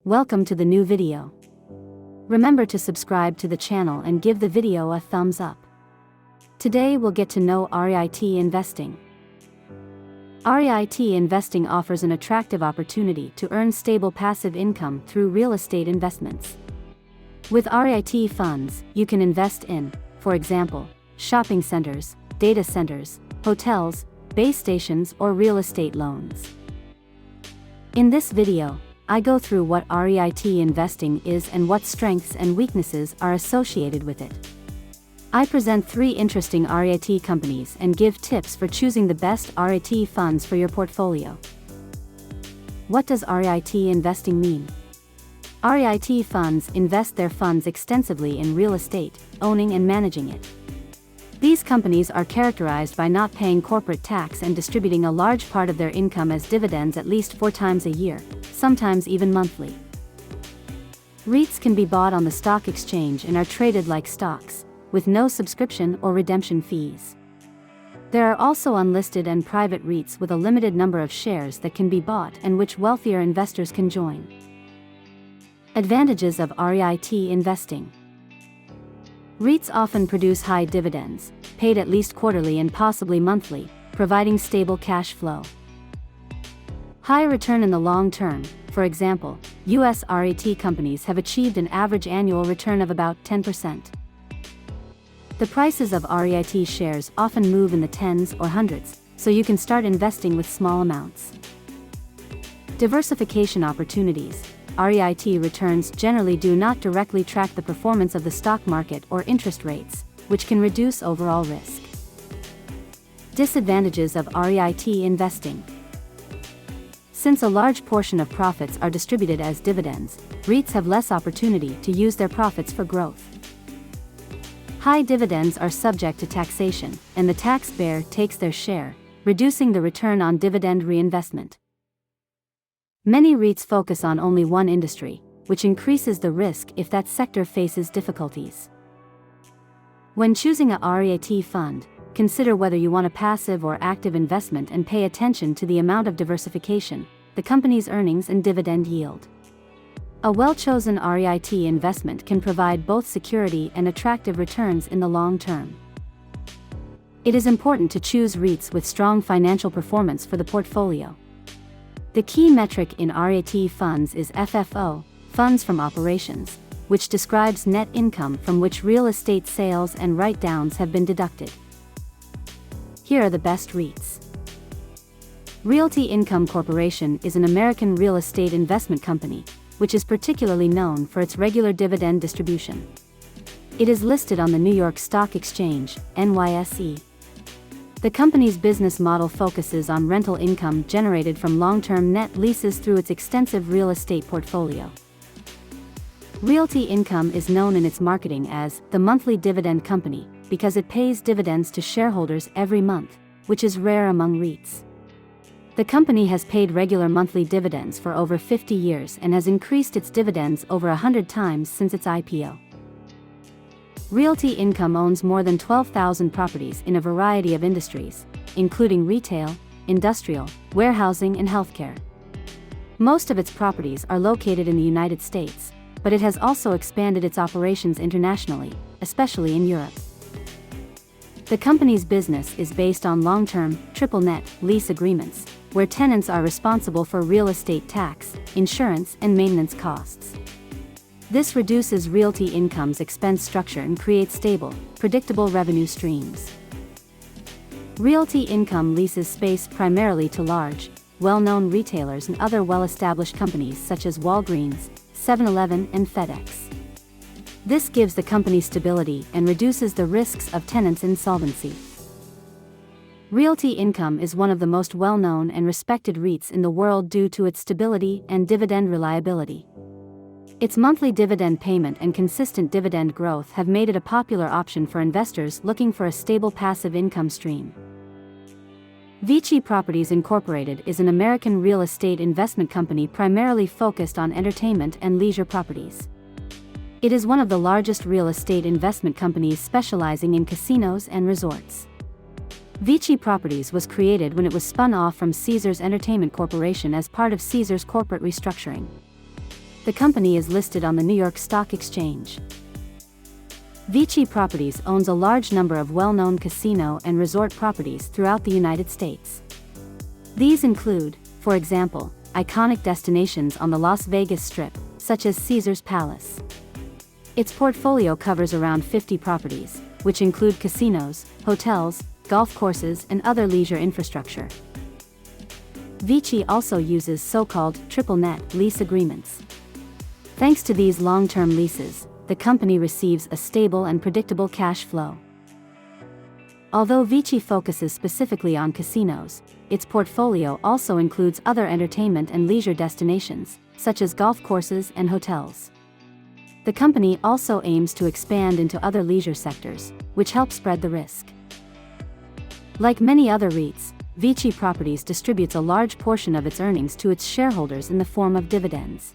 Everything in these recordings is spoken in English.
Welcome to the new video. Remember to subscribe to the channel and give the video a thumbs up. Today we'll get to know REIT investing. REIT investing offers an attractive opportunity to earn stable passive income through real estate investments. With REIT funds, you can invest in, for example, shopping centers, data centers, hotels, base stations, or real estate loans. In this video, I go through what REIT investing is and what strengths and weaknesses are associated with it. I present 3 interesting REIT companies and give tips for choosing the best REIT funds for your portfolio. What does REIT investing mean? REIT funds invest their funds extensively in real estate, owning and managing it. These companies are characterized by not paying corporate tax and distributing a large part of their income as dividends at least 4 times a year, sometimes even monthly. REITs can be bought on the stock exchange and are traded like stocks, with no subscription or redemption fees. There are also unlisted and private REITs with a limited number of shares that can be bought and which wealthier investors can join. Advantages of REIT investing. REITs often produce high dividends, paid at least quarterly and possibly monthly, providing stable cash flow. High return in the long term. For example, US REIT companies have achieved an average annual return of about 10%. The prices of REIT shares often move in the tens or hundreds, so you can start investing with small amounts. Diversification opportunities. REIT returns generally do not directly track the performance of the stock market or interest rates, which can reduce overall risk. Disadvantages of REIT investing. Since a large portion of profits are distributed as dividends, REITs have less opportunity to use their profits for growth. High dividends are subject to taxation, and the taxpayer takes their share, reducing the return on dividend reinvestment. Many REITs focus on only one industry, which increases the risk if that sector faces difficulties. When choosing a REIT fund, consider whether you want a passive or active investment and pay attention to the amount of diversification, the company's earnings and dividend yield. A well-chosen REIT investment can provide both security and attractive returns in the long term. It is important to choose REITs with strong financial performance for the portfolio. The key metric in REIT funds is FFO, funds from operations, which describes net income from which real estate sales and write-downs have been deducted. Here are the best REITs. Realty Income Corporation is an American real estate investment company, which is particularly known for its regular dividend distribution. It is listed on the New York Stock Exchange, NYSE. The company's business model focuses on rental income generated from long-term net leases through its extensive real estate portfolio. Realty Income is known in its marketing as the monthly dividend company because it pays dividends to shareholders every month, which is rare among REITs. The company has paid regular monthly dividends for over 50 years and has increased its dividends over 100 times since its IPO. Realty Income owns more than 12,000 properties in a variety of industries, including retail, industrial, warehousing, and healthcare. Most of its properties are located in the United States, but it has also expanded its operations internationally, especially in Europe. The company's business is based on long-term, triple-net lease agreements, where tenants are responsible for real estate tax, insurance, and maintenance costs. This reduces Realty Income's expense structure and creates stable, predictable revenue streams. Realty Income leases space primarily to large, well-known retailers and other well-established companies such as Walgreens, 7-Eleven, and FedEx. This gives the company stability and reduces the risks of tenants' insolvency. Realty Income is one of the most well-known and respected REITs in the world due to its stability and dividend reliability. Its monthly dividend payment and consistent dividend growth have made it a popular option for investors looking for a stable passive income stream. Vici Properties Incorporated is an American real estate investment company primarily focused on entertainment and leisure properties. It is one of the largest real estate investment companies specializing in casinos and resorts. Vici Properties was created when it was spun off from Caesars Entertainment Corporation as part of Caesars corporate restructuring. The company is listed on the New York Stock Exchange. Vici Properties owns a large number of well-known casino and resort properties throughout the United States. These include, for example, iconic destinations on the Las Vegas Strip, such as Caesar's Palace. Its portfolio covers around 50 properties, which include casinos, hotels, golf courses, and other leisure infrastructure. Vici also uses so-called triple net lease agreements. Thanks to these long-term leases, the company receives a stable and predictable cash flow. Although Vici focuses specifically on casinos, its portfolio also includes other entertainment and leisure destinations, such as golf courses and hotels. The company also aims to expand into other leisure sectors, which helps spread the risk. Like many other REITs, Vici Properties distributes a large portion of its earnings to its shareholders in the form of dividends.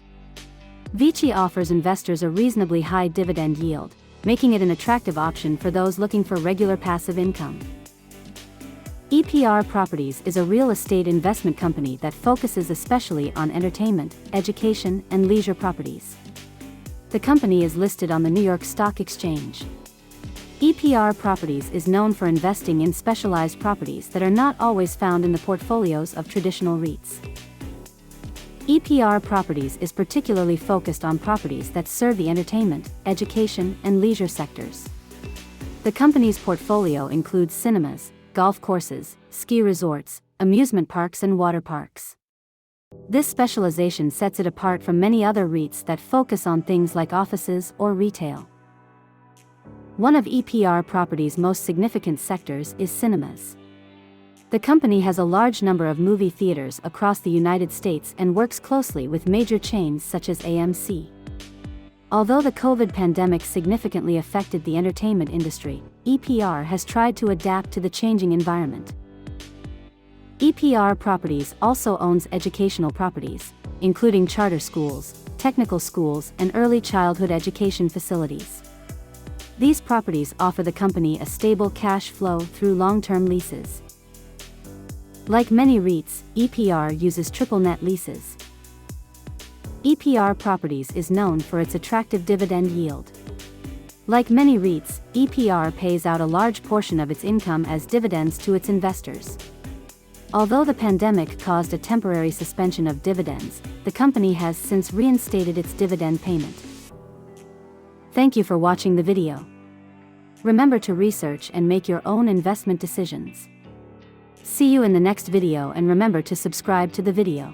Vici offers investors a reasonably high dividend yield, making it an attractive option for those looking for regular passive income. EPR Properties is a real estate investment company that focuses especially on entertainment, education, and leisure properties. The company is listed on the New York Stock Exchange. EPR Properties is known for investing in specialized properties that are not always found in the portfolios of traditional REITs. EPR Properties is particularly focused on properties that serve the entertainment, education, and leisure sectors. The company's portfolio includes cinemas, golf courses, ski resorts, amusement parks, and water parks. This specialization sets it apart from many other REITs that focus on things like offices or retail. One of EPR Properties' most significant sectors is cinemas. The company has a large number of movie theaters across the United States and works closely with major chains such as AMC. Although the COVID pandemic significantly affected the entertainment industry, EPR has tried to adapt to the changing environment. EPR Properties also owns educational properties, including charter schools, technical schools, and early childhood education facilities. These properties offer the company a stable cash flow through long-term leases. Like many REITs, EPR uses triple net leases. EPR Properties is known for its attractive dividend yield. Like many REITs, EPR pays out a large portion of its income as dividends to its investors. Although the pandemic caused a temporary suspension of dividends, the company has since reinstated its dividend payment. Thank you for watching the video. Remember to research and make your own investment decisions. See you in the next video, and remember to subscribe to the video.